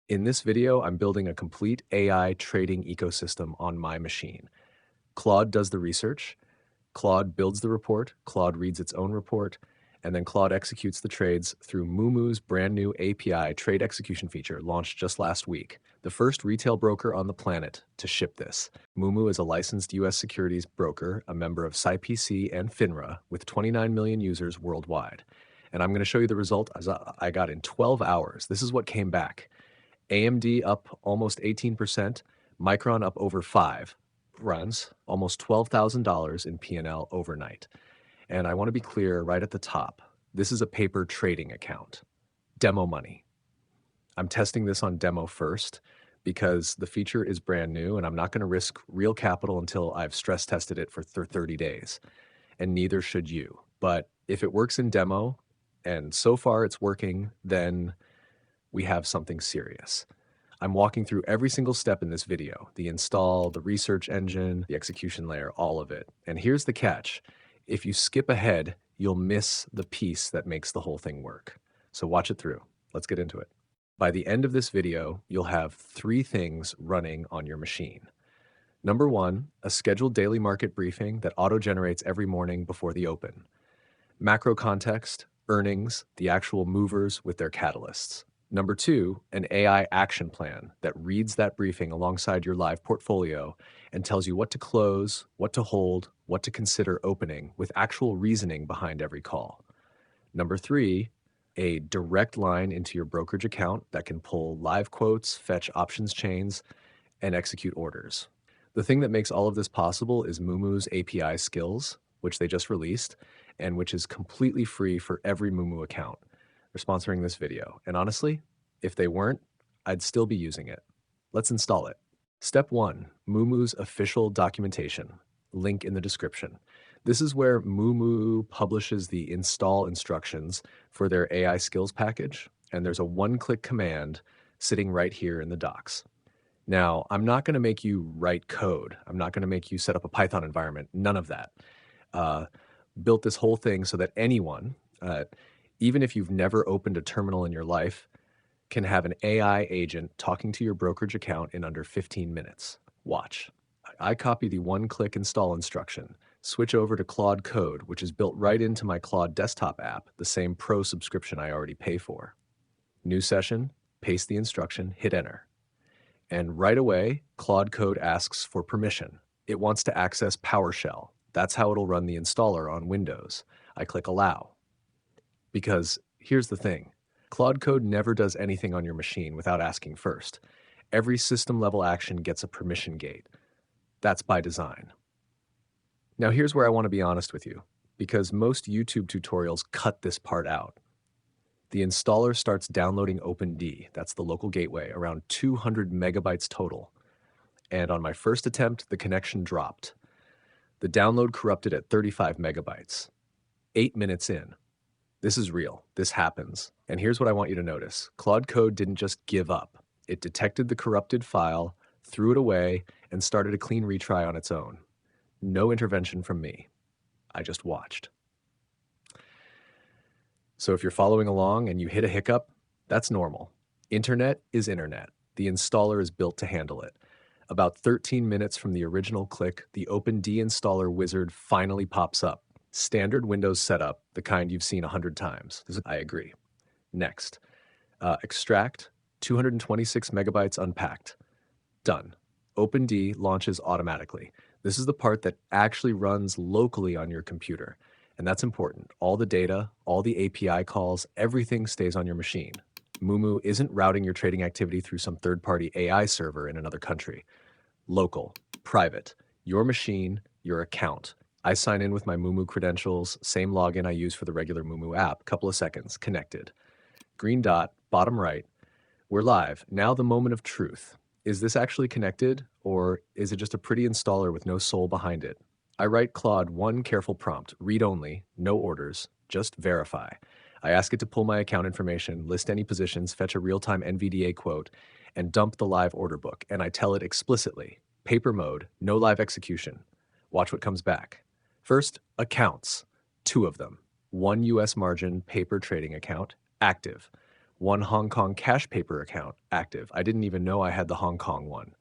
In this video, I'm building a complete AI trading ecosystem on my machine. Claude does the research, Claude builds the report, Claude reads its own report, and then Claude executes the trades through Moomoo's brand new API trade execution feature launched just last week, the first retail broker on the planet to ship this. Moomoo is a licensed US securities broker, a member of SciPC and FINRA with 29 million users worldwide. And I'm going to show you the result as I got in 12 hours. This is what came back. AMD up almost 18%, Micron up over 5, runs almost $12,000 in P&L overnight. And I want to be clear right at the top, this is a paper trading account, demo money. I'm testing this on demo first because the feature is brand new and I'm not going to risk real capital until I've stress tested it for 30 days. And neither should you. But if it works in demo, and so far it's working, then we have something serious. I'm walking through every single step in this video, the install, the research engine, the execution layer, all of it. And here's the catch. If you skip ahead, you'll miss the piece that makes the whole thing work. So watch it through. Let's get into it. By the end of this video, you'll have 3 things running on your machine. Number 1, a scheduled daily market briefing that auto-generates every morning before the open. Macro context, earnings, the actual movers with their catalysts. Number 2, an AI action plan that reads that briefing alongside your live portfolio and tells you what to close, what to hold, what to consider opening with actual reasoning behind every call. Number 3, a direct line into your brokerage account that can pull live quotes, fetch options chains, and execute orders. The thing that makes all of this possible is Moomoo's API skills, which they just released, and which is completely free for every Moomoo account. They're sponsoring this video. And honestly, if they weren't, I'd still be using it. Let's install it. Step 1, Moomoo's official documentation. Link in the description. This is where Moomoo publishes the install instructions for their AI skills package, and there's a one-click command sitting right here in the docs. Now, I'm not going to make you write code. I'm not going to make you set up a Python environment. None of that. Built this whole thing so that anyone, even if you've never opened a terminal in your life, can have an AI agent talking to your brokerage account in under 15 minutes. Watch. I copy the one-click install instruction, switch over to Claude Code, which is built right into my Claude desktop app, the same pro subscription I already pay for. New session, paste the instruction, hit enter. And right away, Claude Code asks for permission. It wants to access PowerShell. That's how it'll run the installer on Windows. I click Allow. Because here's the thing, Claude Code never does anything on your machine without asking first. Every system-level action gets a permission gate. That's by design. Now here's where I want to be honest with you, because most YouTube tutorials cut this part out. The installer starts downloading OpenD, that's the local gateway, around 200 megabytes total. And on my first attempt, the connection dropped. The download corrupted at 35 megabytes. 8 minutes in. This is real. This happens. And here's what I want you to notice. Claude Code didn't just give up. It detected the corrupted file, threw it away, and started a clean retry on its own. No intervention from me. I just watched. So if you're following along and you hit a hiccup, that's normal. Internet is internet. The installer is built to handle it. About 13 minutes from the original click, the OpenD installer wizard finally pops up. Standard Windows setup, the kind you've seen 100 times. I agree. Next, extract 226 megabytes unpacked. Done. OpenD launches automatically. This is the part that actually runs locally on your computer. And that's important. All the data, all the API calls, everything stays on your machine. Moomoo isn't routing your trading activity through some third-party AI server in another country. Local, private, your machine, your account. I sign in with my Moomoo credentials, same login I use for the regular Moomoo app, couple of seconds, connected. Green dot, bottom right. We're live. Now the moment of truth. Is this actually connected, or is it just a pretty installer with no soul behind it? I write Claude one careful prompt, read only, no orders, just verify. I ask it to pull my account information, list any positions, fetch a real-time NVDA quote, and dump the live order book. And I tell it explicitly, paper mode, no live execution. Watch what comes back. First, accounts, 2 of them. 1 US margin paper trading account, active. one Hong Kong cash paper account active. I didn't even know I had the Hong Kong one.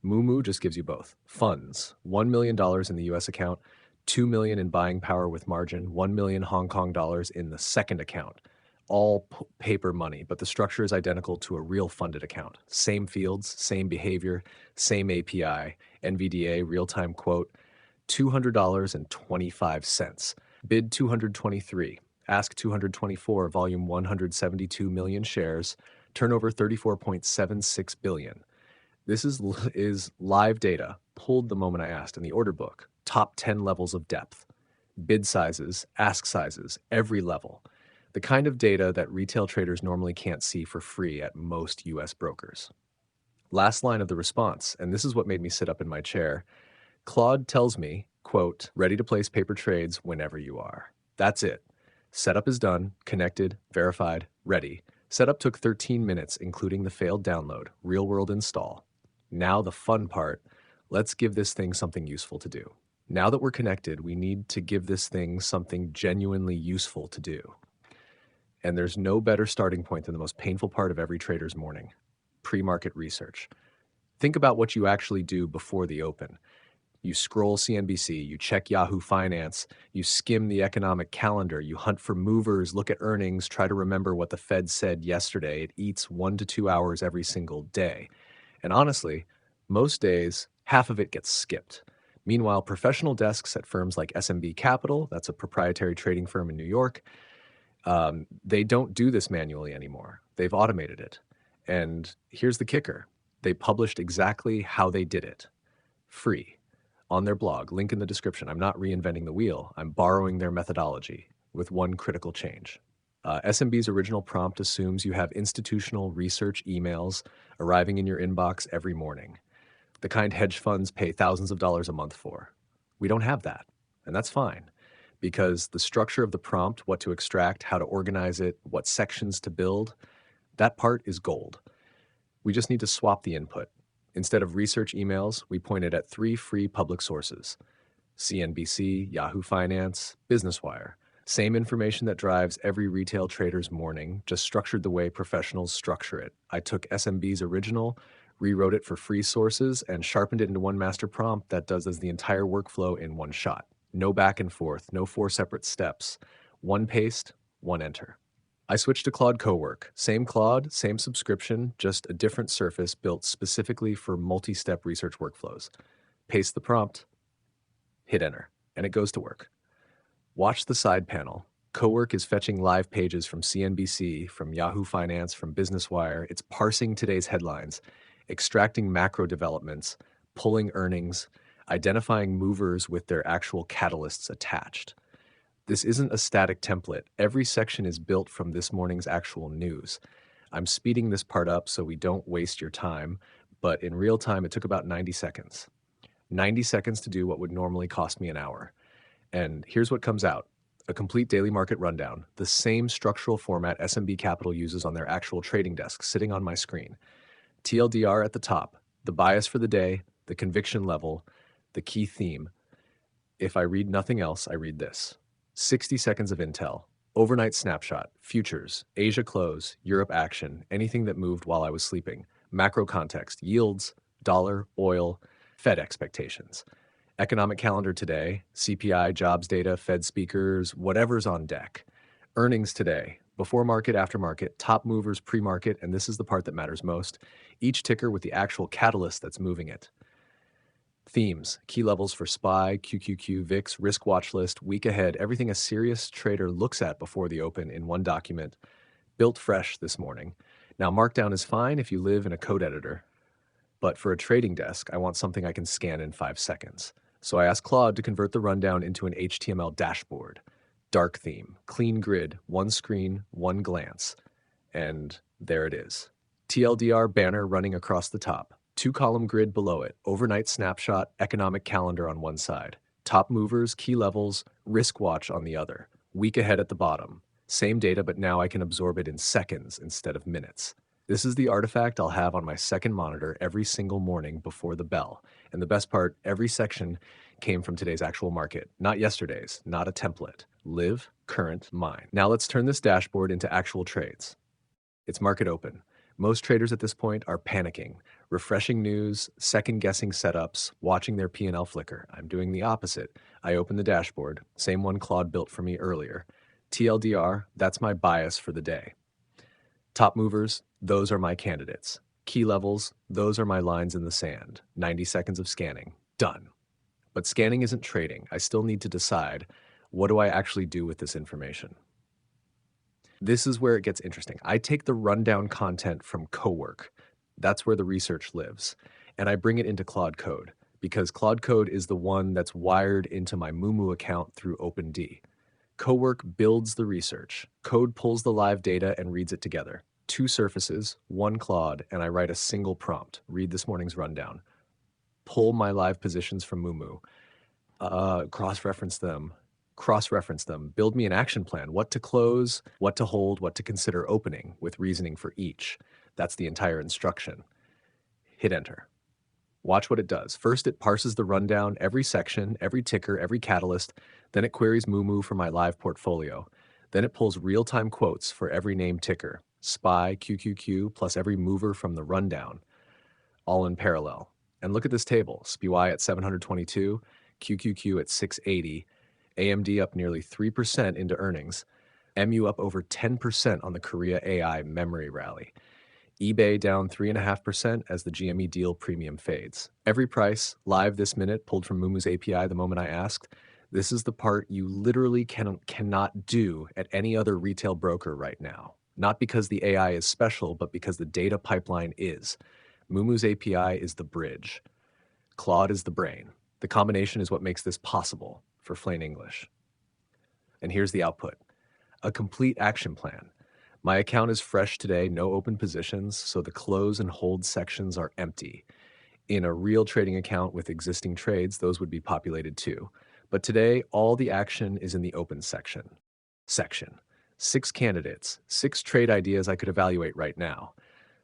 Moomoo just gives you both. Funds, $1 million in the US account, 2 million in buying power with margin, 1 million Hong Kong dollars in the second account. All paper money, but the structure is identical to a real funded account. Same fields, same behavior, same API, NVDA, real-time quote, $200.25. Bid 223, ask 224, volume 172 million shares, turnover 34.76 billion. This is live data, pulled the moment I asked in the order book, top 10 levels of depth, bid sizes, ask sizes, every level. The kind of data that retail traders normally can't see for free at most US brokers. Last line of the response, and this is what made me sit up in my chair. Claude tells me, quote, ready to place paper trades whenever you are. That's it. Setup is done, connected, verified, ready. Setup took 13 minutes, including the failed download, real-world install. Now the fun part, let's give this thing something useful to do. Now that we're connected, we need to give this thing something genuinely useful to do. And there's no better starting point than the most painful part of every trader's morning, pre-market research. Think about what you actually do before the open. You scroll CNBC, you check Yahoo Finance, you skim the economic calendar, you hunt for movers, look at earnings, try to remember what the Fed said yesterday. It eats 1 to 2 hours every single day. And honestly, most days, half of it gets skipped. Meanwhile, professional desks at firms like SMB Capital, that's a proprietary trading firm in New York, they don't do this manually anymore. They've automated it. And here's the kicker. They published exactly how they did it, free, on their blog, link in the description. I'm not reinventing the wheel. I'm borrowing their methodology with one critical change. SMB's original prompt assumes you have institutional research emails arriving in your inbox every morning, the kind hedge funds pay thousands of dollars a month for. We don't have that, and that's fine, because the structure of the prompt, what to extract, how to organize it, what sections to build, that part is gold. We just need to swap the input. Instead of research emails, we pointed at 3 free public sources: CNBC, Yahoo Finance, Business Wire. Same information that drives every retail trader's morning, just structured the way professionals structure it. I took SMB's original, rewrote it for free sources, and sharpened it into one master prompt that does the entire workflow in one shot. No back and forth, no 4 separate steps. One paste, one enter. I switched to Claude Cowork. Same Claude, same subscription, just a different surface built specifically for multi-step research workflows. Paste the prompt, hit enter, and it goes to work. Watch the side panel. Cowork is fetching live pages from CNBC, from Yahoo Finance, from Business Wire. It's parsing today's headlines, extracting macro developments, pulling earnings, identifying movers with their actual catalysts attached. This isn't a static template. Every section is built from this morning's actual news. I'm speeding this part up so we don't waste your time, but in real time, it took about 90 seconds. 90 seconds to do what would normally cost me an hour. And here's what comes out: a complete daily market rundown, the same structural format SMB Capital uses on their actual trading desk, sitting on my screen. TLDR at the top, the bias for the day, the conviction level, the key theme. If I read nothing else, I read this. 60 seconds of intel, overnight snapshot, futures, Asia close, Europe action, anything that moved while I was sleeping, macro context, yields, dollar, oil, Fed expectations. Economic calendar today, CPI, jobs data, Fed speakers, whatever's on deck. Earnings today, before market, after market, top movers, pre-market, and this is the part that matters most, each ticker with the actual catalyst that's moving it. Themes, key levels for SPY, QQQ, VIX, risk watch list, week ahead, everything a serious trader looks at before the open in one document, built fresh this morning. Now, Markdown is fine if you live in a code editor, but for a trading desk, I want something I can scan in 5 seconds. So I asked Claude to convert the rundown into an HTML dashboard. Dark theme, clean grid, one screen, one glance. And there it is. TLDR banner running across the top. 2-column grid below it. Overnight snapshot, economic calendar on one side. Top movers, key levels, risk watch on the other. Week ahead at the bottom. Same data, but now I can absorb it in seconds instead of minutes. This is the artifact I'll have on my second monitor every single morning before the bell. And the best part, every section came from today's actual market, not yesterday's, not a template. Live, current, mine. Now let's turn this dashboard into actual trades. It's market open. Most traders at this point are panicking, refreshing news, second-guessing setups, watching their P&L flicker. I'm doing the opposite. I open the dashboard, same one Claude built for me earlier. TLDR, that's my bias for the day. Top movers, those are my candidates. Key levels, those are my lines in the sand. 90 seconds of scanning. Done. But scanning isn't trading. I still need to decide, what do I actually do with this information? This is where it gets interesting. I take the rundown content from Cowork. That's where the research lives. And I bring it into Claude Code because Claude Code is the one that's wired into my Moomoo account through OpenD. Cowork builds the research. Code pulls the live data and reads it together. Two surfaces, one Claude, and I write a single prompt. Read this morning's rundown. Pull my live positions from Moomoo. Cross-reference them, build me an action plan, what to close, what to hold, what to consider opening, with reasoning for each. That's the entire instruction. Hit enter. Watch what it does. First, it parses the rundown, every section, every ticker, every catalyst. Then it queries Moomoo for my live portfolio. Then it pulls real-time quotes for every named ticker, SPY, QQQ, plus every mover from the rundown, all in parallel. And look at this table. SPY at 722, QQQ at 680, AMD up nearly 3% into earnings, MU up over 10% on the Korea AI memory rally, eBay down 3.5% as the GME deal premium fades. Every price, live this minute, pulled from Moomoo's API the moment I asked. This is the part you literally cannot do at any other retail broker right now. Not because the AI is special, but because the data pipeline is. Moomoo's API is the bridge. Claude is the brain. The combination is what makes this possible, for plain English. And here's the output. A complete action plan. My account is fresh today, no open positions, so the close and hold sections are empty. In a real trading account with existing trades, those would be populated too. But today, all the action is in the open section. 6 candidates, 6 trade ideas I could evaluate right now.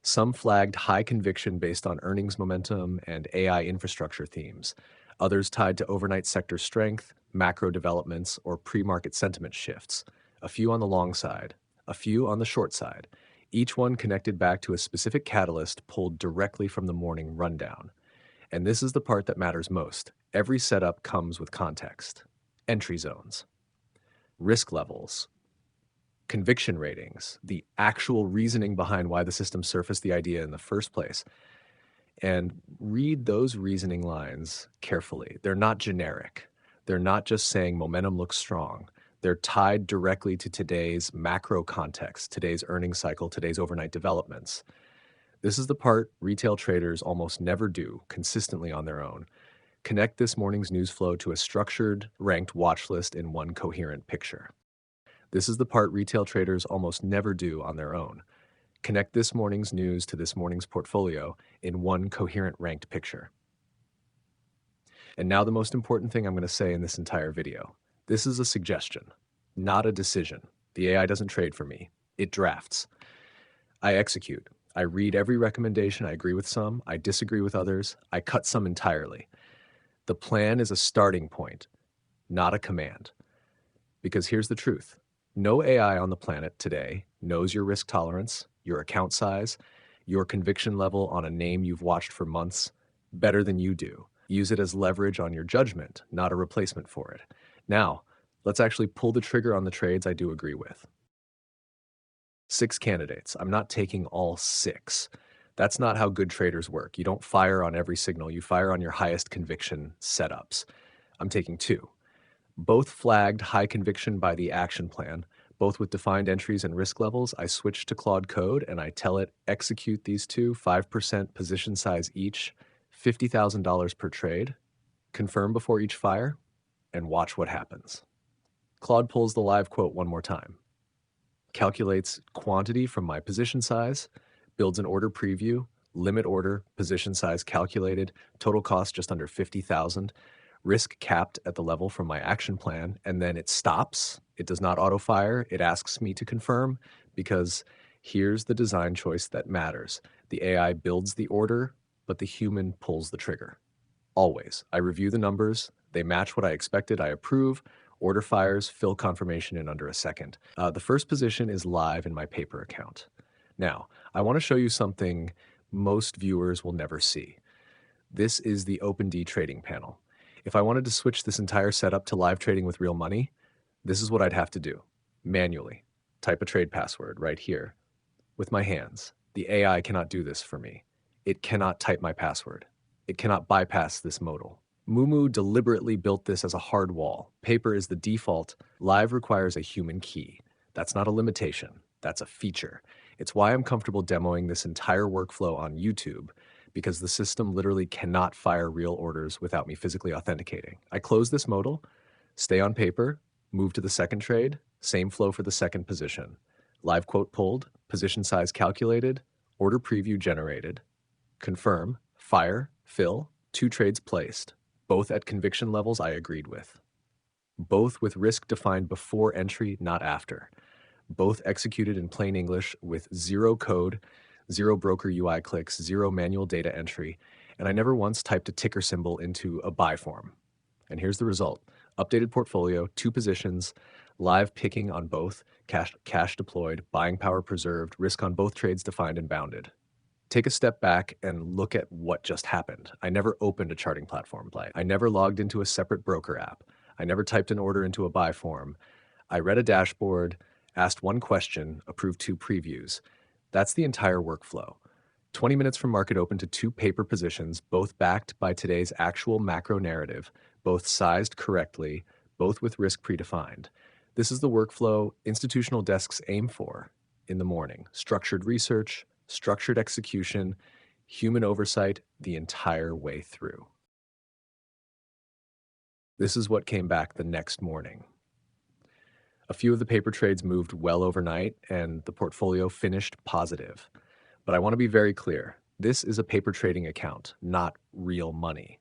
Some flagged high conviction based on earnings momentum and AI infrastructure themes. Others tied to overnight sector strength, macro developments, or pre-market sentiment shifts. A few on the long side, a few on the short side. Each one connected back to a specific catalyst pulled directly from the morning rundown. And this is the part that matters most. Every setup comes with context. Entry zones, risk levels, conviction ratings, the actual reasoning behind why the system surfaced the idea in the first place. And read those reasoning lines carefully. They're not generic. They're not just saying momentum looks strong. They're tied directly to today's macro context, today's earnings cycle, today's overnight developments. This is the part retail traders almost never do consistently on their own. Connect this morning's news flow to a structured, ranked watch list in one coherent picture. This is the part retail traders almost never do on their own. Connect this morning's news to this morning's portfolio in one coherent ranked picture. And now the most important thing I'm going to say in this entire video. This is a suggestion, not a decision. The AI doesn't trade for me. It drafts. I execute. I read every recommendation. I agree with some. I disagree with others. I cut some entirely. The plan is a starting point, not a command. Because here's the truth. No AI on the planet today knows your risk tolerance, your account size, your conviction level on a name you've watched for months better than you do. Use it as leverage on your judgment, not a replacement for it. Now, let's actually pull the trigger on the trades I do agree with. 6 candidates. I'm not taking all 6. That's not how good traders work. You don't fire on every signal. You fire on your highest conviction setups. I'm taking 2. Both flagged high conviction by the action plan, both with defined entries and risk levels. I switch to Claude Code and I tell it, execute these 2, 5% position size each, $50,000 per trade, confirm before each fire, and watch what happens. Claude pulls the live quote one more time, calculates quantity from my position size, builds an order preview, limit order, position size calculated, total cost just under $50,000, risk capped at the level from my action plan, and then it stops. It does not auto fire. It asks me to confirm because here's the design choice that matters. The AI builds the order, but the human pulls the trigger. Always. I review the numbers. They match what I expected. I approve. Order fires, fill confirmation in under a second. The first position is live in my paper account. Now, I want to show you something most viewers will never see. This is the OpenD trading panel. If I wanted to switch this entire setup to live trading with real money, this is what I'd have to do. Manually, type a trade password right here with my hands. The AI cannot do this for me. It cannot type my password. It cannot bypass this modal. Moomoo deliberately built this as a hard wall. Paper is the default. Live requires a human key. That's not a limitation. That's a feature. It's why I'm comfortable demoing this entire workflow on YouTube, because the system literally cannot fire real orders without me physically authenticating. I close this modal, stay on paper, move to the second trade, same flow for the second position. Live quote pulled, position size calculated, order preview generated, confirm, fire, fill, 2 trades placed, both at conviction levels I agreed with. Both with risk defined before entry, not after. Both executed in plain English with 0 code, 0 broker UI clicks, 0 manual data entry, and I never once typed a ticker symbol into a buy form. And here's the result. Updated portfolio, 2 positions, live picking on both, cash deployed, buying power preserved, risk on both trades defined and bounded. Take a step back and look at what just happened. I never opened a charting platform play. I never logged into a separate broker app. I never typed an order into a buy form. I read a dashboard, asked 1 question, approved 2 previews. That's the entire workflow. 20 minutes from market open to 2 paper positions, both backed by today's actual macro narrative, both sized correctly, both with risk predefined. This is the workflow institutional desks aim for in the morning. Structured research, structured execution, human oversight the entire way through. This is what came back the next morning. A few of the paper trades moved well overnight, and the portfolio finished positive. But I want to be very clear. This is a paper trading account, not real money.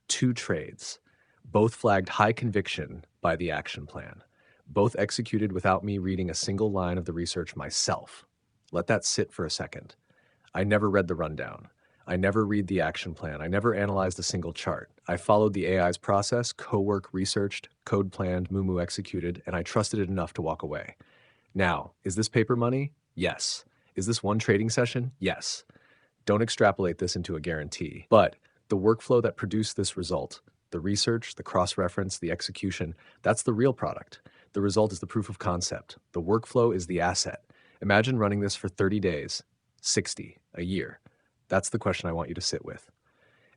2 trades, both flagged high conviction by the action plan, both executed without me reading a single line of the research myself. Let that sit for a second. I never read the rundown. I never read the action plan. I never analyzed a single chart. I followed the AI's process, co-work researched, code planned, Moomoo executed, and I trusted it enough to walk away. Now, is this paper money? Yes. Is this one trading session? Yes. Don't extrapolate this into a guarantee. But the workflow that produced this result, the research, the cross-reference, the execution, that's the real product. The result is the proof of concept. The workflow is the asset. Imagine running this for 30 days, 60, a year. That's the question I want you to sit with.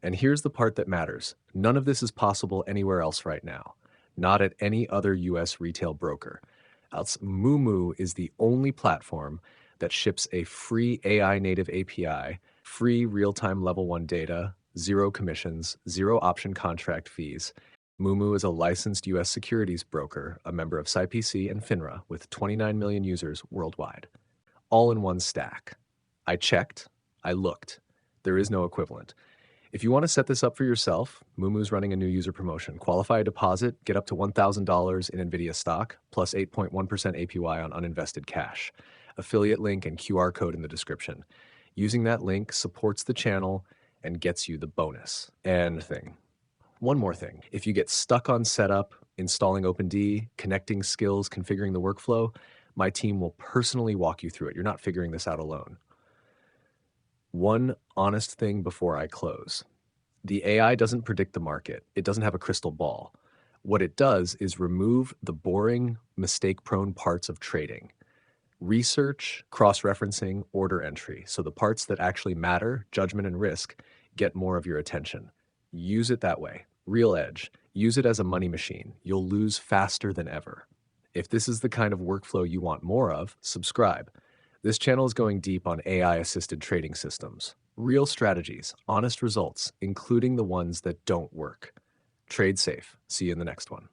And here's the part that matters. None of this is possible anywhere else right now. Not at any other US retail broker. Else, Moomoo is the only platform that ships a free AI native API, free real-time level 1 data, 0 commissions, 0 option contract fees. Moomoo is a licensed US securities broker, a member of SIPC and FINRA with 29 million users worldwide. All in one stack. I checked, I looked. There is no equivalent. If you want to set this up for yourself, Moomoo's running a new user promotion. Qualify a deposit, get up to $1,000 in NVIDIA stock, plus 8.1% APY on uninvested cash. Affiliate link and QR code in the description. Using that link supports the channel and gets you the bonus. And one more thing. If you get stuck on setup, installing OpenD, connecting skills, configuring the workflow, my team will personally walk you through it. You're not figuring this out alone. One honest thing before I close. The AI doesn't predict the market. It doesn't have a crystal ball. What it does is remove the boring, mistake-prone parts of trading. Research, cross-referencing, order entry. So the parts that actually matter, judgment and risk, get more of your attention. Use it that way. Real edge. Use it as a money machine. You'll lose faster than ever. If this is the kind of workflow you want more of, subscribe. This channel is going deep on AI-assisted trading systems. Real strategies, honest results, including the ones that don't work. Trade safe. See you in the next one.